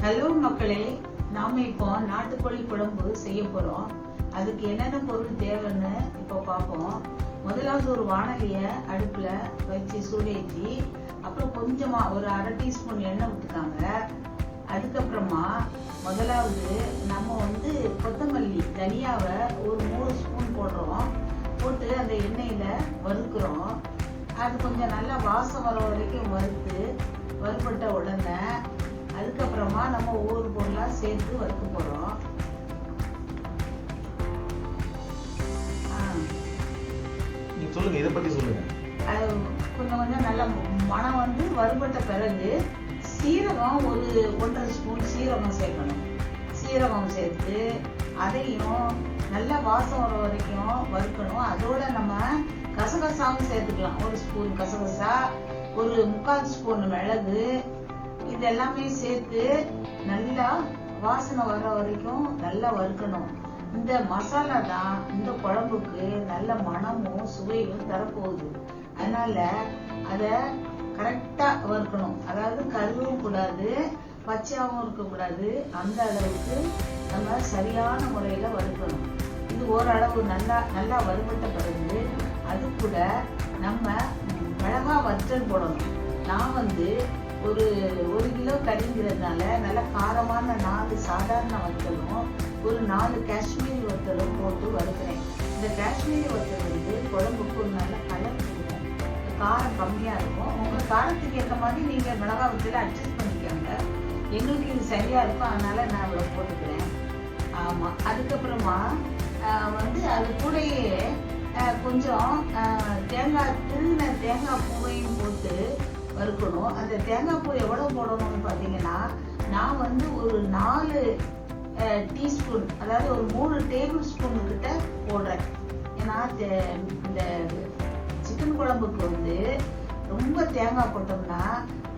Hello மக்களே, நாம இப்போ நாட்டுக்கோழி குழம்பு செய்ய போறோம். அதுக்கு என்னென்ன பொருள் தேவைன்னு இப்போ பார்ப்போம். முதலாவது ஒரு வாணலிய அடுப்புல வச்சு சூடேற்றி, அப்புறம் கொஞ்சமா ஒரு அரை டீஸ்பூன் எண்ணெய் விட்டுக்காங்க. அதுக்கப்புறமா முதலாவது நம்ம கொத்தமல்லி தனியாவை ஒரு 3 ஸ்பூன் போடுறோம். போட்டு அந்த எண்ணெயில வறுக்கிறோம். அது கொஞ்சம் நல்லா வாசம் வர வரைக்கும் வறுபட்ட உடனே அதுக்கப்புறமா நம்ம ஒவ்வொரு பொருளா சேர்த்து வறுக்க போறோம். சொல்லுங்க, இதை பத்தி சொல்லுங்க. கொஞ்சம் கொஞ்சம் நல்ல மனம் வறுபட்ட பிறகு சீரகம் ஒரு 1.5 ஸ்பூன் சீரகம் சேர்க்கணும். சீரகம் சேர்த்து அதையும் நல்லா வாசம் வர வரைக்கும் வறுக்கணும். அதோட நம்ம கசகசாவும் சேர்த்துக்கலாம். 1 ஸ்பூன் கசகசா, ஒரு 3/4 ஸ்பூன் மிளகு, இது எல்லாமே சேர்த்து நல்லா வாசனை வர்ற வரைக்கும் நல்லா வறுக்கணும். இந்த மசாலா தான் இந்த குழம்புக்கு நல்ல மனமும் சுவையும் தரப்போகுது. அதனால அத கரெக்டா வறுக்கணும். அதாவது கருவும் கூடாது, பச்சையாவும் இருக்கக்கூடாது. அந்த அளவுக்கு நம்ம சரியான முறையில வறுக்கணும். இது ஓரளவு நல்லா வறுபட்ட பிறகு அது கூட நம்ம மிளகா வற்றல் போடணும். நான் ஒரு 1 கிலோ கறிங்கிறதுனால நல்ல காரமான 4 சாதாரண வத்தலும் ஒரு 4 காஷ்மீரி வத்தலும் போட்டு வறுக்கிறேன். இந்த காஷ்மீரி வத்தல் குழம்புக்கு ஒரு நல்ல கலர் கொடுக்கும். காரம் கம்மியா இருக்கும். உங்க காரத்துக்கு ஏற்ற மாதிரி நீங்க மிளகா வத்தல அட்ஜஸ்ட் பண்ணிக்கோங்க. எங்களுக்கு இது சரியா இருக்கும், அதனால நான் இவ்வளவு போட்டுக்கிறேன். ஆமா, அதுக்கப்புறமா அது கூடயே கொஞ்சம் திருவின தேங்காய் பூவையும் போட்டு வறுக்கணும். அந்த தேங்காய் பூ எவ்வளவு போடணும்னு பாத்தீங்கன்னா, நான் ஒரு 4 டீஸ்பூன், அதாவது ஒரு 3 டேபிள் ஸ்பூன் கிட்ட போடுறேன். ஏன்னா இந்த சிக்கன் குழம்புக்கு ரொம்ப தேங்காய் போட்டோம்னா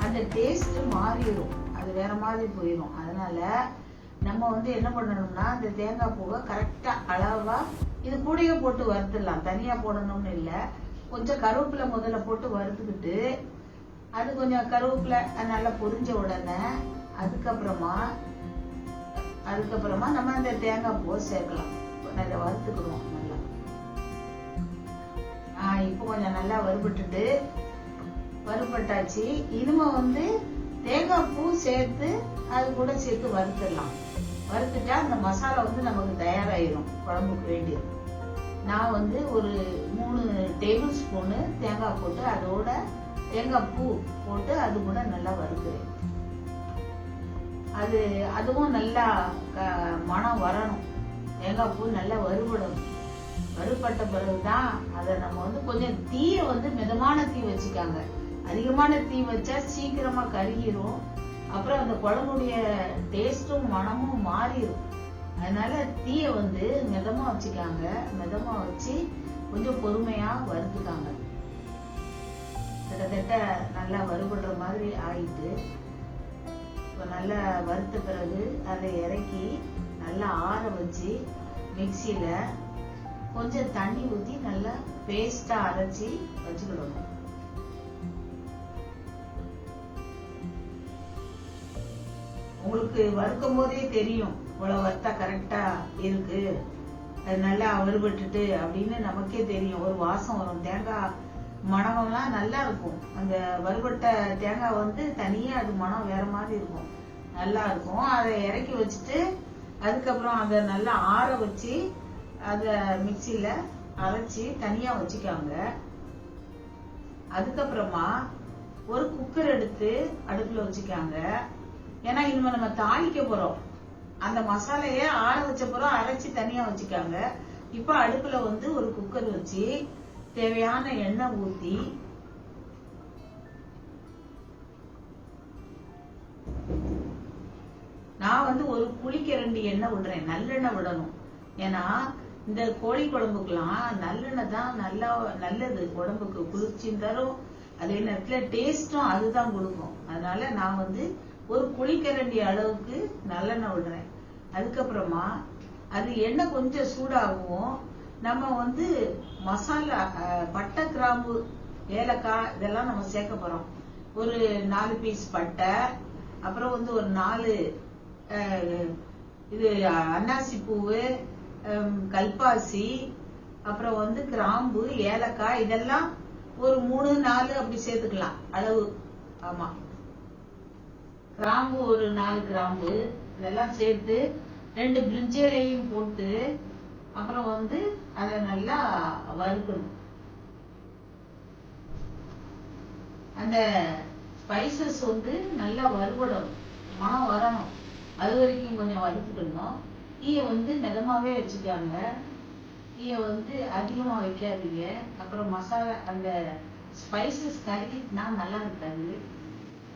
அந்த டேஸ்ட் மாறிடும், அது வேற மாதிரி போயிடும். அதனால நம்ம என்ன பண்ணணும்னா, அந்த தேங்காய் பூவை கரெக்டா அளவா இது கூடயே போட்டு வறுத்துடலாம். தனியா போடணும்னு இல்லை. கொஞ்சம் கருவேப்பிலை முதல்ல போட்டு வறுத்துக்கிட்டு, அது கொஞ்சம் கருவேப்பிலை நல்லா பொரிஞ்ச உடனே அதுக்கப்புறமா நம்ம அந்த தேங்காய் பூவை சேர்க்கலாம். இதை வறுத்துக்கிறோம் நல்லா. இப்போ கொஞ்சம் நல்லா வறுபட்டாச்சு. இனிமே தேங்காய் பூ சேர்த்து அது கூட சேர்த்து வறுத்துடலாம். வறுத்துட்டா அந்த மசாலா நமக்கு தயாராயிரும் குழம்புக்கு வேண்டியது. நான் ஒரு 3 டேபிள் ஸ்பூனு தேங்காய் போட்டு அதோட தேங்காய் பூ போட்டு அது கூட நல்லா வறுக்கிறேன். அதுவும் நல்லா மனம் வரணும். தேங்காய் பூ நல்லா வறுபடணும். வறுபட்ட பிறகுதான் அதை நம்ம கொஞ்சம் தீய மிதமான தீ வச்சுக்காங்க. அதிகமான தீ வச்சா சீக்கிரமா கருகிரும். அப்புறம் அந்த குழம்புடைய டேஸ்டும் மனமும் மாறிடும். அதனால தீய மிதமா வச்சுக்காங்க. மிதமா வச்சு கொஞ்சம் பொறுமையா வறுத்துக்காங்க. கிட்டத்தட்ட நல்லா வறுபடுற மாதிரி ஆயிட்டு, இப்போ நல்லா வறுத்த பிறகு அதை இறக்கி நல்லா ஆற வச்சு மிக்சியில கொஞ்சம் தண்ணி ஊற்றி நல்லா பேஸ்டா அரைச்சி வச்சுக்கிடணும். உங்களுக்கு வறுக்கும் போதே தெரியும் இவ்வளவு வறுத்தா கரெக்டா இருக்கு, அது நல்லா வறுபட்டுட்டு அப்படின்னு நமக்கே தெரியும். ஒரு வாசம் வரும். தேங்காய் மணமெல்லாம் நல்லா இருக்கும். அந்த வறுபட்ட தேங்காய் தனியா அது மனம் வேற மாதிரி இருக்கும், நல்லா இருக்கும். அதை இறக்கி வச்சுட்டு அதுக்கப்புறம் அதை நல்லா ஆற வச்சு அதை மிக்சியில அரைச்சி தனியா வச்சுக்காங்க. அதுக்கப்புறமா ஒரு குக்கர் எடுத்து அடுப்புல வச்சுக்காங்க. ஏன்னா இனிமே நம்ம தாளிக்க போறோம். அந்த மசாலைய ஆற வச்ச பிறகு அரைச்சி தனியா வச்சுக்காங்க. இப்ப அடுப்புல ஒரு குக்கர் வச்சு தேவையான எண்ணெய் ஊத்தி நான் ஒரு குழிக்கரண்டி எண்ணெய் விடுறேன். நல்லெண்ணெய் விடணும். ஏன்னா இந்த கோழி குழம்புக்கெல்லாம் நல்லெண்ணெய் தான் நல்லது. உடம்புக்கு குளிர்ச்சியும் தரும், அதே நேரத்துல டேஸ்டும் அதுதான் கொடுக்கும். அதனால நான் ஒரு குழிக்கரண்டி அளவுக்கு நல்லெண்ணெய் விடுறேன். அதுக்கப்புறமா அது எண்ணெய் கொஞ்சம் சூடாகவும் நம்ம மசாலா பட்டை, கிராம்பு, ஏலக்காய் இதெல்லாம் நம்ம சேர்க்க போறோம். ஒரு 4 பீஸ் பட்டை, அப்புறம் ஒரு 4 அஹ், இது அன்னாசி பூவு, கல்பாசி, அப்புறம் வந்து கிராம்பு, ஏலக்காய், இதெல்லாம் ஒரு 3-4 அப்படி சேர்த்துக்கலாம் அளவு. ஆமா, கிராம்பு ஒரு 4 கிராம்பு இதெல்லாம் சேர்த்து 2 பிரிஞ்சிலையும் போட்டு அப்புறம் வந்து அதை நல்லா வறுக்கணும். அந்த ஸ்பைசஸ் வந்து நல்லா வறுபடணும், மனம் வரணும். அது வரைக்கும் கொஞ்சம் வறுத்துக்கணும். தீயை வந்து மிதமாவே வச்சுக்காங்க, தீயை வந்து அதிகமா வைக்காதீங்க. அப்புறம் மசாலா அந்த ஸ்பைசஸ் கருகிட்டுனா நல்லா இருக்காது.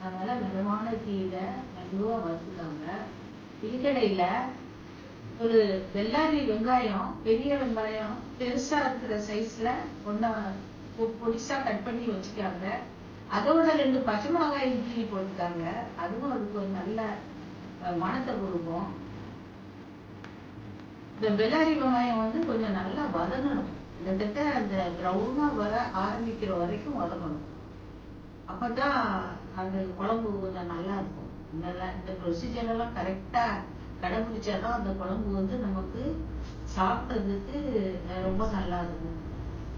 அதனால மிதமான தீயில மெதுவா வறுத்துக்காங்க. இதுக்கடையில ஒரு வெள்ளாரி வெங்காயம், பெரிய வெங்காயம் பெருசா இருக்கிற சைஸ்ல ஒன்ன பொடிசா கட் பண்ணி வச்சுக்காங்க. அதோட 2 பச்சை மிளகாய் கீறி போட்டுக்காங்க. அதுவும் அதுக்கு ஒரு நல்ல மணத்தை கொடுக்கும். இந்த வெள்ளாரி வெங்காயம் வந்து கொஞ்சம் நல்லா வதங்கணும். கிட்டத்தட்ட அந்த ப்ரௌனா வர ஆரம்பிக்கிற வரைக்கும் வதங்கணும். அப்பதான் அந்த குழம்பு கொஞ்சம் நல்லா இருக்கும். இந்த ப்ரொசீஜர் எல்லாம் கரெக்டா கடைபிடிச்சாதான் அந்த குழம்பு வந்து நமக்கு சாப்பிட்றதுக்கு ரொம்ப நல்லா இருக்கும்.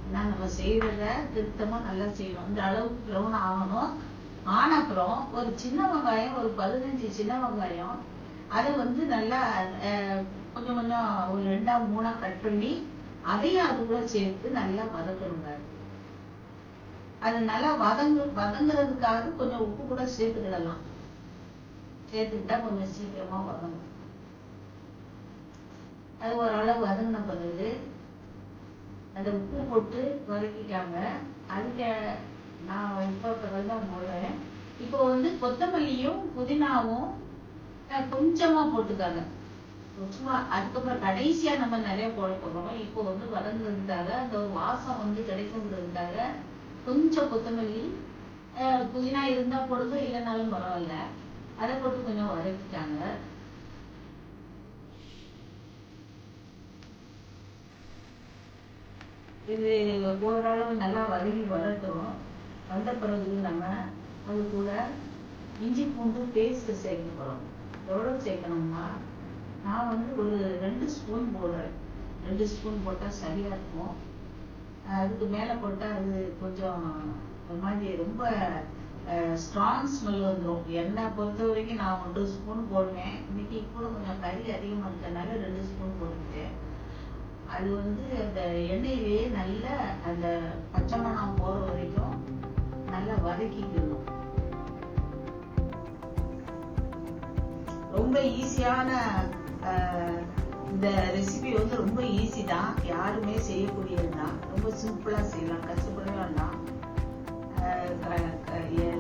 ஏன்னா நம்ம செய்யறத திருத்தமா நல்லா செய்யணும். இந்த அளவுக்கு ப்ரௌன் ஆகணும். ஆன அப்புறம் ஒரு சின்ன வெங்காயம், ஒரு 15 சின்ன வெங்காயம், அதை வந்து நல்லா கொஞ்சம் கொஞ்சம் ஒரு 2-3 கட் பண்ணி அதையும் அது கூட சேர்த்து நல்லா வதக்கணுங்க. அது நல்லா வதங்குறதுக்காக கொஞ்சம் உப்பு கூட சேர்த்துக்கிடலாம். சேர்த்துக்கிட்டா கொஞ்சம் சீக்கிரமா வதங்கும். அது ஓரளவு வதங்கின பிறகு அந்த உப்பு போட்டு வதக்கிக்காங்க. அதுக்கு நான் இப்போ தான் போடுறேன். இப்போ வந்து கொத்தமல்லியும் புதினாவும் கொஞ்சமா போட்டுக்காங்க, சும்மா. அதுக்கப்புறம் கடைசியா நம்ம நிறைய போட போறோம். இப்போ வந்து வதங்குறதுக்காக, அந்த ஒரு வாசம் வந்து கிடைக்குங்கிறதுக்காக கொஞ்சம் கொத்தமல்லி, புதினா இருந்தா போடுங்க, இல்லைனாலும் பரவாயில்ல. அதை போட்டு கொஞ்சம் வதக்கிட்டாங்க. இது ஓரளவு நல்லா வதங்கி வரட்டும். வந்த பிறகு நம்ம அது கூட இஞ்சி பூண்டு பேஸ்ட் சேர்க்க போறோம். எவ்வளவு சேர்க்கணும்னா, நான் வந்து ஒரு 2 ஸ்பூன் போடுறேன். 2 ஸ்பூன் போட்டா சரியா இருக்கும். அதுக்கு மேல போட்டா அது கொஞ்சம் ஒரு மாதிரி ரொம்ப ஸ்ட்ராங் ஸ்மெல் வந்துடும். எண்ணெய் பொறுத்த வரைக்கும் நான் 1 ஸ்பூன் போடுவேன். இன்னைக்கு கூட கொஞ்சம் கறி அதிகமா இருக்கிறதுனால 2 ஸ்பூன் போட்டுட்டேன். அது வந்து அந்த எண்ணெயிலேயே நல்லா அந்த பச்சை மணம் போற வரைக்கும் நல்லா வதக்கிக்கணும். ரொம்ப ஈஸியான இந்த ரெசிபி வந்து ரொம்ப ஈஸி தான், யாருமே செய்யக்கூடியது தான். ரொம்ப சிம்பிளா செய்யலாம், கஷ்டப்பட வேண்டாம்.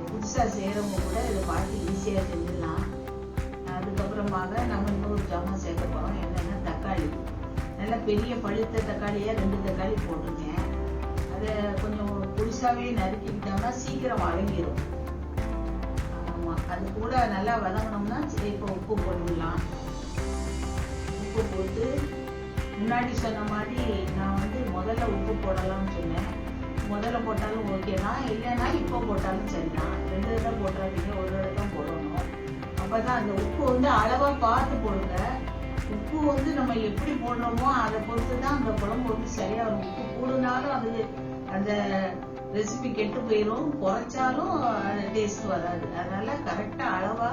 புதுசா செய்யறவங்க கூட இதை பார்த்து ஈஸியா செஞ்சிடலாம். அதுக்கப்புறமாக நம்ம இன்னொரு ஜாமான் சேர்க்க போறோம். என்னன்னா தக்காளி. நல்ல பெரிய பழுத்த தக்காளியா 2 தக்காளி போட்டிருக்கேன். அதை கொஞ்சம் புதுசாவே நறுக்கிக்கிட்டோம்னா சீக்கிரம் வதங்கிடும். ஆமா, அது கூட நல்லா வதங்கணும்னா இப்போ உப்பு போட்டுடலாம். உப்பு போட்டு முன்னாடி சொன்ன மாதிரி நான் வந்து முதல்ல உப்பு போடலாம்னு சொன்னேன். முதல்ல போட்டாலும் ஓகே தான், இல்லைன்னா இப்போ போட்டாலும் சரிதான். 2 தடவை போட்டாதீங்க, ஒரு தடவை தான் போடணும். அப்பதான் அந்த உப்பு வந்து அளவா பார்த்து போடுங்க. உப்பு வந்து நம்ம எப்படி போடுறோமோ அதை பொறுத்து தான் அந்த குழம்பு வந்து சரியா வரும். உப்பு கூடுனாலும் அது அந்த ரெசிபி கெட்டு போயிடும், குறைச்சாலும் டேஸ்ட் வராது. அதனால கரெக்டா அளவா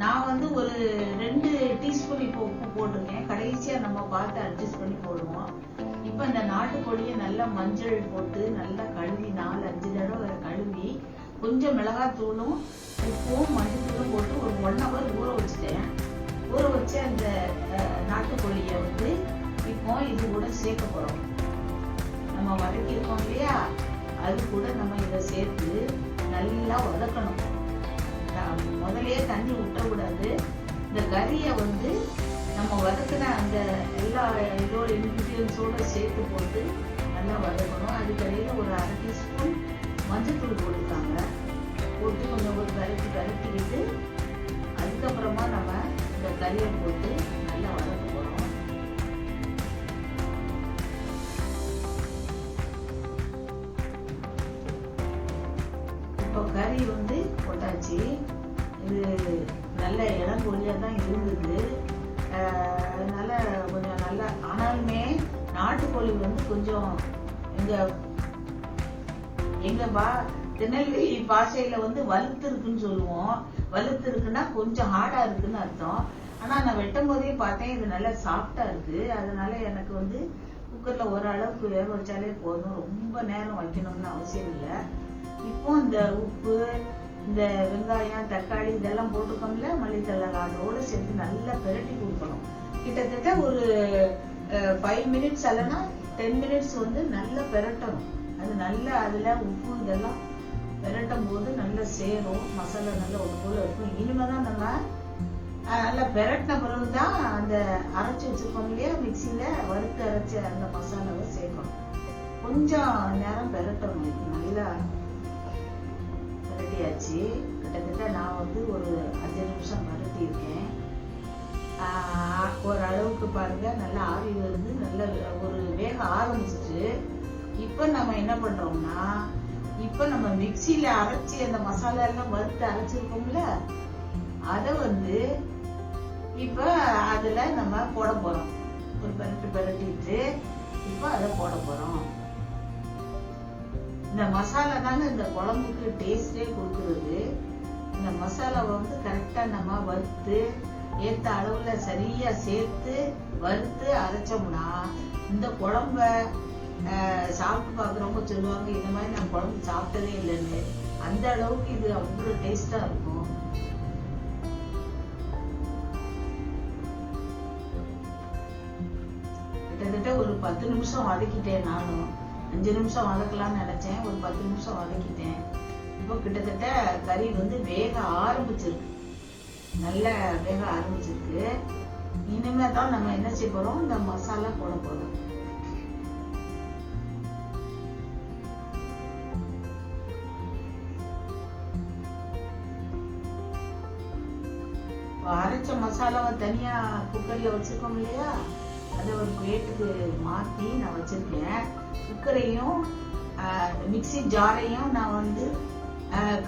நான் வந்து ஒரு 2 டீஸ்பூன் இப்போ உப்பு போட்டிருக்கேன். கடைசியா நம்ம பார்த்து அட்ஜஸ்ட் பண்ணி போடுவோம். இப்ப இந்த நாட்டுக்கோழியை நல்லா மஞ்சள் போட்டு நல்லா கழுவி 4-5 தடவை கழுவி கொஞ்சம் மிளகாத்தூளும் உப்பும் மஞ்சத்தூளும் போட்டு ஒரு 1 hour ஊற வச்சுட்டேன். ஊற வச்சு அந்த நாட்டுக்கோழியை வந்து இப்போ இது கூட சேர்க்க போறோம். நம்ம வதக்கியிருக்கோம் இல்லையா, அது கூட நம்ம இதை சேர்த்து நல்லா வதக்கணும். முதலே தண்ணி விட்டக்கூடாது. இந்த கறியை வந்து நம்ம வதக்கின அந்த எல்லா இதோட இன்கிரீடியன்ஸோட சேர்த்து போட்டு நல்லா வதக்கணும். அதுக்கடையில் ஒரு 1/2 டீஸ்பூன் மஞ்சத்தூள் போட்டுருக்காங்க. போட்டு கொஞ்சம் ஒரு கரட்டிக்கிட்டு அதுக்கப்புறமா நம்ம இந்த கறியை போட்டு நல்லா வதக்க போகிறோம். இப்போ கறி வந்து போட்டாச்சு. இது நல்ல இளம் கோழியாக தான் இருந்தது. அதனால கொஞ்சம் நல்லா, ஆனாலுமே நாட்டுக்கோழி வந்து கொஞ்சம் எங்க திருநெல்வேலி பாஷையில வந்து வலுத்து இருக்குன்னு சொல்லுவோம். வலுத்து இருக்குன்னா கொஞ்சம் ஹார்டா இருக்குன்னு அர்த்தம். ஆனா நான் வெட்டும் போதே பார்த்தேன், இது நல்லா சாஃப்டா இருக்கு. அதனால எனக்கு வந்து குக்கர்ல ஓரளவுக்கு வேக வச்சாலே போதும், ரொம்ப நேரம் வைக்கணும்னு அவசியம் இல்லை. இப்போ இந்த உப்பு, இந்த வெங்காயம், தக்காளி இதெல்லாம் போட்டுக்கோம்ல, மல்லித்தலை அதோட சேர்த்து நல்லா பிரட்டி கொடுக்கணும். கிட்டத்தட்ட ஒரு 5 மினிட்ஸ் இல்லைன்னா 10 மினிட்ஸ் வந்து நல்லா பிரட்டணும். அது நல்லா அதுல உப்பு இதெல்லாம் பிரட்டும் போது நல்லா சேரும், மசாலா நல்லா ஒரு போல இருக்கும். இனிமேதான் நம்ம நல்லா பிரட்டின பிறகுதான் அந்த அரைச்சி வச்சிருக்கோம் இல்லையா, மிக்சியில வறுத்து அரைச்ச அந்த மசாலாவை சேர்க்கணும். கொஞ்சம் நேரம் பிரட்டணும். இது நல்லா பிரட்டியாச்சு. கிட்டத்தட்ட நான் வந்து ஒரு 5 நிமிஷம் பிரட்டி இருக்கேன். ஓரளவுக்கு பாருங்க நல்லா ஆவி வருது, நல்லா ஒரு வேக ஆரம்பிச்சிட்டு. இப்ப நம்ம என்ன பண்றோம்னா, இப்ப நம்ம மிக்சியில அரைச்சி அந்த மசாலா எல்லாம் வறுத்து அரைச்சிருக்கோம்ல, அத வந்து இப்ப அதுல நம்ம போட போறோம். ஒரு பிரட்டிட்டு இப்ப அதை போட போறோம். இந்த மசாலா தாங்க இந்த குழம்புக்கு டேஸ்டே கொடுக்கறது. இந்த மசாலாவை வந்து கரெக்டா நம்ம வறுத்து ஏத்த அளவுல சரியா சேர்த்து வறுத்து அரைச்சோம்னா இந்த குழம்ப சாப்பிட்டு பாக்குறவங்க சொல்லுவாங்க, இந்த மாதிரி நான் குழம்பு சாப்பிட்டதே இல்லைன்னு. அந்த அளவுக்கு இது அவ்வளவு டேஸ்டா இருக்கும். கிட்டத்தட்ட ஒரு 10 நிமிஷம் வதக்கிட்டேன். நானும் 5 நிமிஷம் வதக்கலாம்னு நினைச்சேன், ஒரு 10 நிமிஷம் வதக்கிட்டேன். இப்போ கிட்டத்தட்ட கறி வந்து வேக ஆரம்பிச்சிருக்கு, நல்ல வேக ஆரம்பிச்சிருக்கு. இனிமே தான் நம்ம என்ன செய்ய போறோம், இந்த மசாலா போட போறோம். அரைச்ச மசாலாவை தனியா குக்கர்ல வச்சிருக்கோம் இல்லையா, அதை ஒரு பிளேட்டுக்கு மாத்தி நான் வச்சிருக்கேன். குக்கரையும் மிக்சி ஜாரையும் நான் வந்து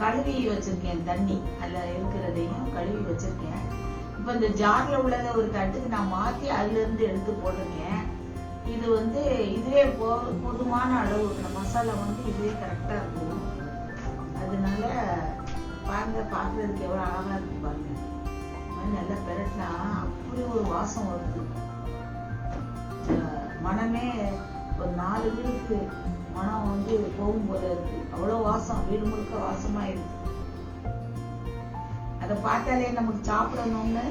கழுவி வச்சிருக்கேன். தண்ணி அதுல இருக்கிறதையும் கழுவி வச்சிருக்கேன். இப்ப இந்த ஜார்ல உள்ளத ஒரு தட்டுக்கு நான் மாத்தி அதுல இருந்து எடுத்து போட்டிருக்கேன். இது வந்து இதுவே போதுமான அளவு, மசாலா வந்து இதுவே கரெக்டா இருக்கும். அதனால பாருங்க, பாக்குறதுக்கு எவ்வளவு அழகா இருக்கு பாருங்க. நல்லா பெரட்டினா அப்படி ஒரு வாசம் வருது. மனமே ஒரு 4 வீடுக்கு மனம் வந்து போகும் போல இருக்கு. அவ்வளவு வாசம், வீடு முழுக்க வாசமா இருக்கு. அதை பார்த்தாலே நமக்கு சாப்பிடணும்னு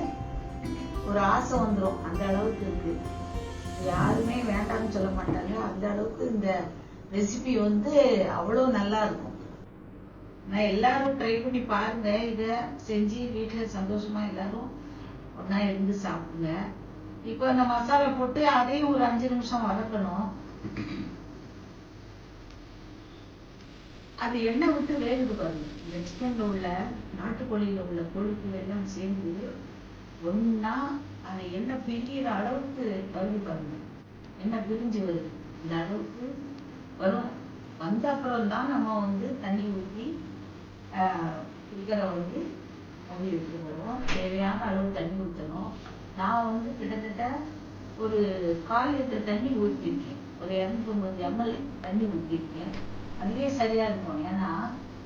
ஒரு ஆசை வந்துடும். அந்த அளவுக்கு இருக்கு. யாருமே வேண்டாம்னு சொல்ல மாட்டாங்க. அந்த அளவுக்கு இந்த ரெசிபி வந்து அவ்வளவு நல்லா இருக்கும். நான் எல்லாரும் ட்ரை பண்ணி பாருங்க. இத செஞ்சு வீட்டுல சந்தோஷமா எல்லாரும் ஒன்னா இருந்து சாப்பிடுங்க. இப்போ அந்த மசாலா போட்டு அதையும் ஒரு 5 நிமிஷம் வதக்கணும். அது எண்ணெய் விட்டு வேகுது பாருங்க. இந்த சிக்கன்ல உள்ள, நாட்டுக்கோழியில உள்ள கொழுப்பு எல்லாம் சேர்ந்து ஒன்னா அந்த எண்ணெய் பிரிகிற அளவுக்கு வருது பாருங்க. எண்ணெய் பிரிஞ்சு வருது. இந்த அளவுக்கு வரும். வந்த அப்புறம் தான் நம்ம வந்து தண்ணி ஊற்றி குக்கரை வந்து மூடி வைக்க போறோம். தேவையான அளவு தண்ணி ஊற்றணும். நான் வந்து கிட்டத்தட்ட ஒரு 1/4 லிட்டர் தண்ணி ஊற்றிருக்கேன். ஒரு 250 ml தண்ணி ஊற்றிருக்கேன். அதுவே சரியா இருக்கும். ஏன்னா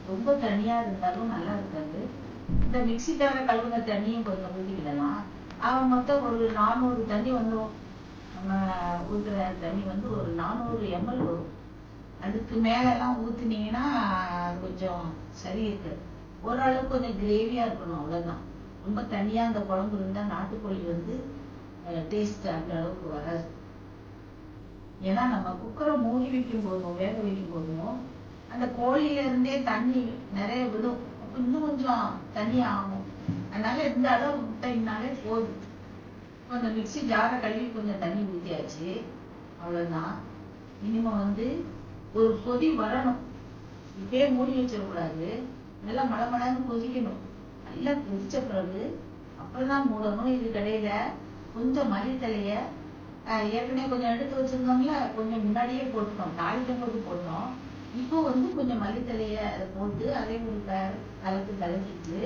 ரொம்ப தண்ணியா இருந்தாலும் நல்லா இருக்காது. இந்த மிக்சி தவிர கழுவுன தண்ணியும் கொஞ்சம் ஊற்றிக்கிடலாம். அவன் மொத்தம் ஒரு 400 தண்ணி வந்துடும். நம்ம ஊற்றுற தண்ணி வந்து ஒரு 400 ml வரும். அதுக்கு மேலெல்லாம் ஊற்றினீங்கன்னா கொஞ்சம் சரி இருக்காது. ஓரளவுக்கு கொஞ்சம் கிரேவியா இருக்கணும், அவ்வளவுதான். ரொம்ப தனியா அந்த குழம்பு இருந்தா நாட்டுக்கோழி வந்து டேஸ்ட் அந்த அளவுக்கு வராது. ஏன்னா நம்ம குக்கரை மூடி வைக்கும் போதும் வேக வைக்கும் போதும் அந்த கோழியில இருந்தே தண்ணி நிறைய விடும். இன்னும் கொஞ்சம் தண்ணி ஆகும். அதனால இந்த அளவு விட்டீங்கனாலே போதும். இப்போ அந்த மிக்சி ஜாரை கழுவி கொஞ்சம் தண்ணி ஊற்றியாச்சு, அவ்வளவுதான். இனிமே வந்து ஒரு கொதி வரணும். இப்பயே மூடி வச்சிடக்கூடாது. நல்லா மழமழன்னு கொதிக்கணும். நல்லா கொதிச்ச பிறகு அப்புறம்தான் மூடணும். இது கடையில கொஞ்சம் மல்லித்தலைய ஏற்கனவே கொஞ்சம் எடுத்து வச்சிருந்தோம்ல, கொஞ்சம் முன்னாடியே போட்டுட்டோம். தாளிக்கும் போது போட்டோம். இப்போ வந்து கொஞ்சம் மல்லித்தலைய போட்டு அதே ஒரு கலக்கு கலக்கிட்டு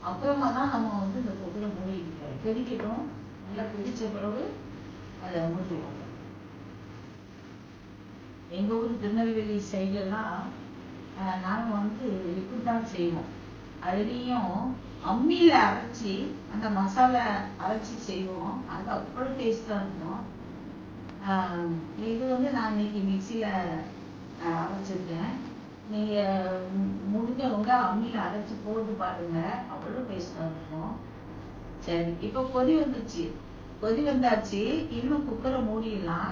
அப்புறமா தான் நம்ம வந்து இந்த குக்கரை கொதிக்கட்டும். நல்லா கொதிச்ச பிறகு அதை மூடிடுவோம். எங்கள் ஊர் திருநெல்வேலி சைடெல்லாம் நாங்கள் வந்து இப்படி தான் செய்வோம். அதுலேயும் அம்மியில் அரைச்சி அந்த மசாலா அரைச்சி செய்வோம். அது அவ்வளோ டேஸ்ட்டாக இருக்கும். இது வந்து நான் இன்னைக்கு மிக்சியில் அரைச்சிருக்கேன். நீங்கள் முடிஞ்சவங்க அம்மியில் அரைச்சி போட்டு பாருங்க, அவ்வளோ டேஸ்ட்டாக இருக்கும். சரி, இப்போ கொதி வந்துச்சு. கொதி வந்தாச்சு. இன்னும் குக்கரை மூடிடலாம்.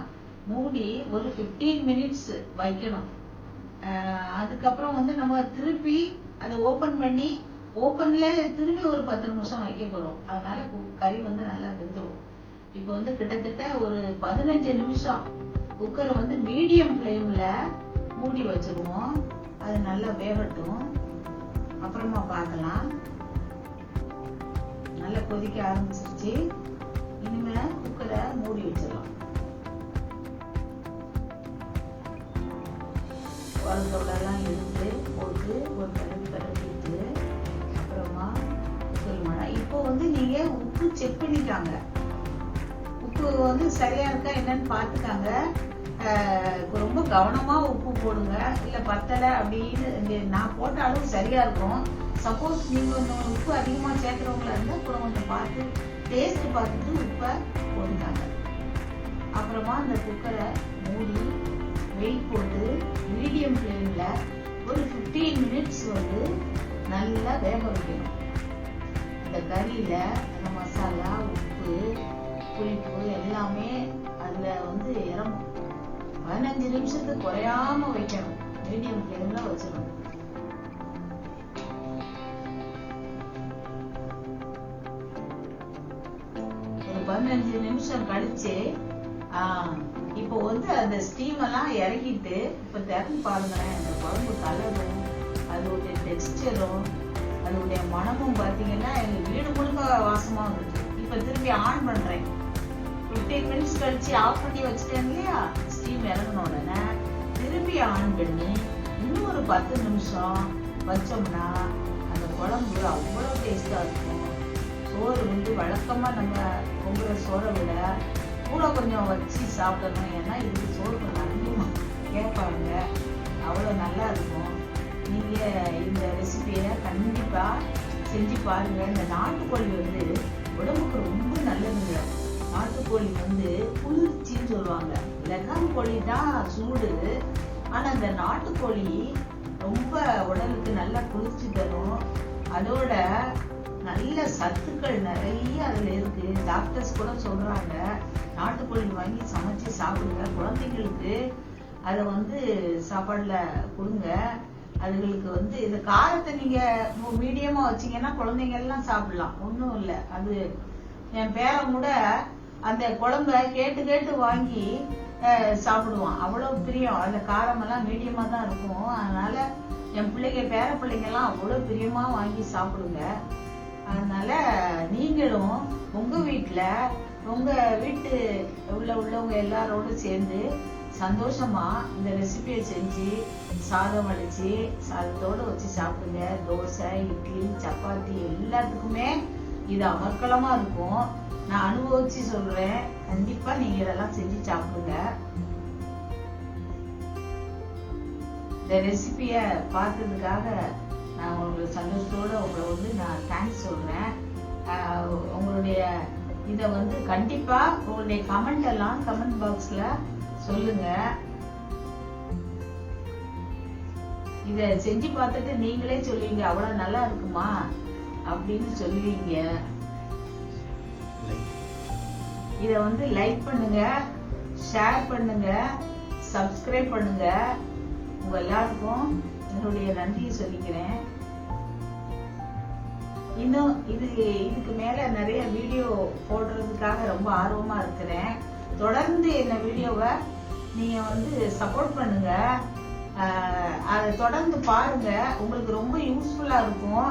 மூடி ஒரு 15 மினிட்ஸ் வைக்கணும். அதுக்கப்புறம் வந்து நம்ம திருப்பி அதை ஓப்பன் பண்ணி திருப்பி ஒரு 10 நிமிஷம் வைக்க போகிறோம். அதனால கறி வந்து நல்லா வெந்துடும். இப்போ வந்து கிட்டத்தட்ட ஒரு 15 நிமிஷம் குக்கரை வந்து மீடியம் ஃப்ளேமில் மூடி வச்சிருவோம். அது நல்லா வேகட்டும். அப்புறமா பார்க்கலாம். நல்லா கொதிக்க ஆரம்பிச்சிருச்சு. இனிமே குக்கரை மூடி வச்சிடலாம். குழந்தைலாம் எடுத்து போட்டு ஒரு கரண்டிட்டு அப்புறமா குக்கர் இப்போ வந்து நீங்க உப்பு செக் பண்ணிக்காங்க. உப்பு வந்து சரியா இருக்கா என்னன்னு பார்த்துக்காங்க. ரொம்ப கவனமா உப்பு போடுங்க. இல்லை பத்தலை அப்படின்னு நான் போட்ட அளவு சரியா இருக்கும். சப்போஸ் நீங்க கொஞ்சம் உப்பு அதிகமா சேர்க்கிறவங்களா இருந்தால் கூட கொஞ்சம் பார்த்து டேஸ்ட் பார்த்துட்டு உப்பை போட்டுக்காங்க. அப்புறமா அந்த குக்கரை மூடி வெயிட் போட்டு மீடியம் ஃப்ளேமில் ஒரு 15 மினிட்ஸ் வந்து நல்லா வேக வைக்கணும். அந்த கறியில் அந்த மசாலா, உப்பு, புளிப்பு எல்லாமே அதில் வந்து இறங்கும். 15 நிமிஷத்துக்கு குறையாம வைக்கணும். மீடியம் ஃப்ளேமில் வச்சிடணும். ஒரு 15 நிமிஷம் கழிச்சு இப்போ வந்து அந்த ஸ்டீம் எல்லாம் இறக்கிட்டு இப்போ திறந்து பாருங்களேன். அந்த குழம்பு கலரும் அதோடைய டெக்ஸ்டரும் அதோடைய மனமும் பார்த்தீங்கன்னா எங்கள் வீடு முழுக்க வாசமாக வந்துச்சு. இப்போ திரும்பி ஆன் பண்ணுறேன். 15 மினிட்ஸ் கழிச்சு ஆஃப் பண்ணி வச்சுட்டேன் இல்லையா, ஸ்டீம் இறங்கின உடனே திரும்பி ஆன் பண்ணி இன்னும் ஒரு 10 நிமிஷம் வச்சோம்னா அந்த குழம்பு அவ்வளோ டேஸ்டாக இருக்கும். சோறு வந்து வழக்கமாக நம்ம பொங்குற சோறை விட கூட கொஞ்சம் வச்சு சாப்பிடணும். ஏன்னா இதுக்கு சோறு கொஞ்சம் அதிகமாக கேட்பாங்க. அவ்வளோ நல்லா இருக்கும். நீங்கள் இந்த ரெசிபியை கண்டிப்பாக செஞ்சு பாருங்கள். இந்த நாட்டுக்கோழி வந்து உடம்புக்கு ரொம்ப நல்லதுங்க. நாட்டுக்கோழி வந்து குளிர்ச்சின்னு சொல்லுவாங்க. லெகான் கோழி தான் சூடு. ஆனால் இந்த நாட்டுக்கோழி ரொம்ப உடலுக்கு நல்லா குளிர்ச்சி தரும். அதோட நல்ல சத்துக்கள் நிறைய அதில் இருக்கு. டாக்டர்ஸ் கூட சொல்றாங்க நாட்டுக்கோழி வாங்கி சமைச்சு சாப்பிடுங்க. குழந்தைங்களுக்கு அதை வந்து சாப்பாடுல கொடுங்க. அதுகளுக்கு வந்து இந்த காரத்தை நீங்க மீடியமா வச்சீங்கன்னா குழந்தைங்க எல்லாம் சாப்பிடலாம், ஒன்றும் இல்லை. அது என் பேரன் கூட அந்த குழம்ப கேட்டு கேட்டு வாங்கி சாப்பிடுவான். அவ்வளவு பிரியம். அந்த காரமெல்லாம் மீடியமா தான் இருக்கும். அதனால என் பிள்ளைங்க பேர பிள்ளைங்கெல்லாம் அவ்வளோ பிரியமா வாங்கி சாப்பிடுங்க. அதனால நீங்களும் உங்க வீட்டுல உங்க வீட்டு உள்ளவங்க எல்லாரோட சேர்ந்து சந்தோஷமா இந்த ரெசிபியை செஞ்சு சாதம் வடிச்சு சாதத்தோட வச்சு சாப்பிடுங்க. தோசை, இட்லி, சப்பாத்தி எல்லாத்துக்குமே இது அமர்க்கலமா இருக்கும். நான் அனுபவிச்சு சொல்றேன். கண்டிப்பா நீங்க இதெல்லாம் செஞ்சு சாப்பிடுங்க. இந்த ரெசிபிய பார்த்ததுக்காக நான் உங்களுக்கு சந்தோஷத்தோட உங்களை வந்து நான் தேங்க்ஸ் சொல்றேன். உங்களுடைய இதை வந்து கண்டிப்பா உங்களுடைய கமெண்ட் எல்லாம் கமெண்ட் பாக்ஸ்ல சொல்லுங்க. இத செஞ்சு பார்த்துட்டு நீங்களே சொல்லுவீங்க அவ்வளவு நல்லா இருக்குமா அப்படின்னு சொல்லுவீங்க. இத வந்து லைக் பண்ணுங்க, ஷேர் பண்ணுங்க, சப்ஸ்கிரைப் பண்ணுங்க. உங்க எல்லாருக்கும் என்னுடைய நன்றியை சொல்லிக்கிறேன். இன்னும் இதுக்கு மேல நிறைய வீடியோ போடுறதுக்காக ரொம்ப ஆர்வமா இருக்கிறேன். தொடர்ந்து இந்த வீடியோவை நீங்க வந்து சப்போர்ட் பண்ணுங்க. அதை தொடர்ந்து பாருங்க. உங்களுக்கு ரொம்ப யூஸ்ஃபுல்லா இருக்கும்,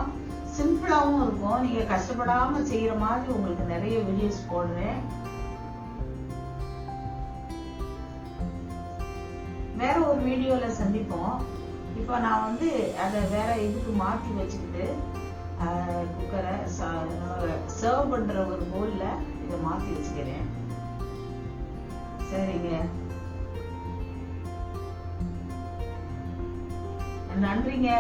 சிம்பிளாவும் இருக்கும். நீங்க கஷ்டப்படாம செய்யற மாதிரி உங்களுக்கு நிறைய வீடியோஸ் போடுறேன். வேற ஒரு வீடியோல சந்திப்போம். இப்போ நான் வந்து அதை வேற இதுக்கு மாற்றி வச்சுக்கிட்டு குக்கரை சர்வ் பண்ற ஒரு போல்ல இதை மாத்தி வச்சுக்கிறேன். சரிங்க, நன்றிங்க.